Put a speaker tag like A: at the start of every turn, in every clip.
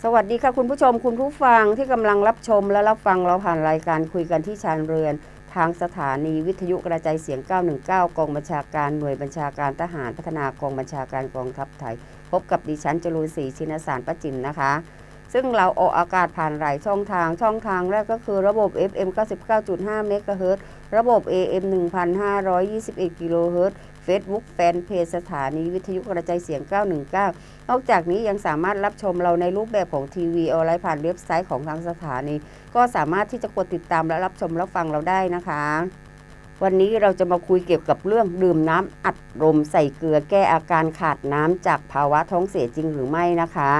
A: สวัสดีค่ะคุณผู้ชมคุณผู้ฟังที่กำลังรับชมและรับฟังเราผ่านรายการคุยกันที่ชานเรือนทางสถานีวิทยุกระจายเสียง 919 กองบัญชาการหน่วยบัญชาการทหารพัฒนากองบัญชาการกองทัพไทยพบกับดิฉันจรูนศรีชินสารประจิมนะคะซึ่งเราออกอากาศผ่านหลายช่องทางแรกก็คือระบบ FM 99.5 เมกะเฮิรตซ์ระบบ AM 1,521 กิโลเฮิรตซ์ Facebook แฟนเพจสถานีวิทยุกระจายเสียง 919 นอกจากนี้ยังสามารถรับชมเราในรูปแบบของทีวีออนไลน์ผ่านเว็บไซต์ของทางสถานีก็สามารถที่จะกดติดตามและรับชมรับฟังเราได้นะคะวันนี้เราจะมาคุยเกี่ยวกับเรื่องดื่มน้ำอัดลมใส่เกลือแก้อาการขาดน้ำจากภาวะท้องเสียจริงหรือไม่นะคะ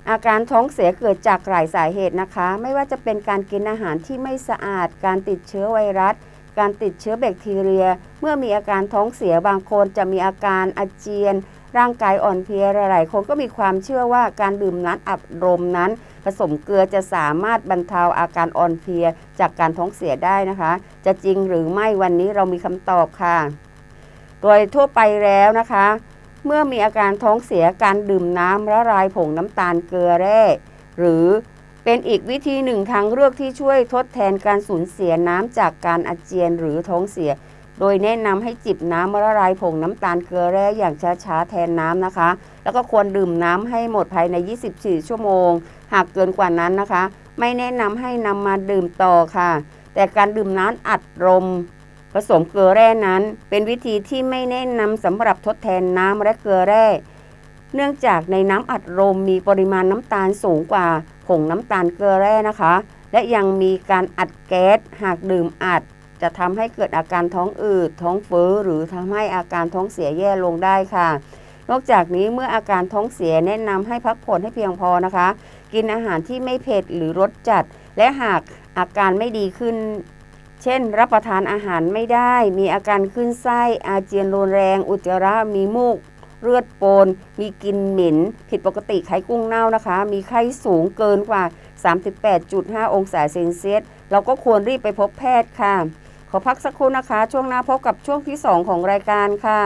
A: อาการท้องเสียเกิดจากหลายสาเหตุนะคะไม่ว่าจะเป็นการกินอาหารที่ไม่สะอาดการติดเชื้อไวรัสการติดเชื้อแบคทีเรียเมื่อมีอาการท้องเสียบางคนจะมีอาการอาเจียนร่างกายอ่อนเพลียหลายๆคนก็มีความเชื่อว่าการดื่มน้ำอัดลมนั้นผสมเกลือจะสามารถบรรเทาอาการอ่อนเพลียจากการท้องเสียได้นะคะจะจริงหรือไม่วันนี้เรามีคำตอบค่ะโดยทั่วไปแล้วนะคะเมื่อมีอาการท้องเสียการดื่มน้ำละลายผงน้ำตาลเกลือแร่หรือเป็นอีกวิธีหนึ่งทางเลือกที่ช่วยทดแทนการสูญเสียน้ำจากการอาเจียนหรือท้องเสียโดยแนะนำให้จิบน้ำละลายผงน้ำตาลเกลือแร่อย่างช้าๆแทนน้ำนะคะแล้วก็ควรดื่มน้ำให้หมดภายใน24 ชั่วโมงหากเกินกว่านั้นนะคะไม่แนะนำให้นำมาดื่มต่อค่ะแต่การดื่มน้ำอัดลมผสมเกลือแร่นั้นเป็นวิธีที่ไม่แนะนำสำหรับทดแทนน้ำและเกลือแร่เนื่องจากในน้ำอัดลมมีปริมาณน้ำตาลสูงกว่าผงน้ำตาลเกลือแร่นะคะและยังมีการอัดแก๊สหากดื่มอัดจะทำให้เกิดอาการท้องอืดท้องเฟ้อหรือทำให้อาการท้องเสียแย่ลงได้ค่ะนอกจากนี้เมื่ออาการท้องเสียแนะนำให้พักผ่อนให้เพียงพอนะคะกินอาหารที่ไม่เผ็ดหรือรสจัดและหากอาการไม่ดีขึ้นเช่นรับประทานอาหารไม่ได้มีอาการขึ้นไส้อาเจียนรุนแรงอุจจาระมีมูกเลือดโปนมีกลิ่นเหม็นผิดปกติไข้กุ้งเน่านะคะมีไข้สูงเกินกว่า 38.5 องศาเซนเซียสเราก็ควรรีบไปพบแพทย์ค่ะขอพักสักครู่นะคะช่วงหน้าพบกับช่วงที่2ของรายการค่ะ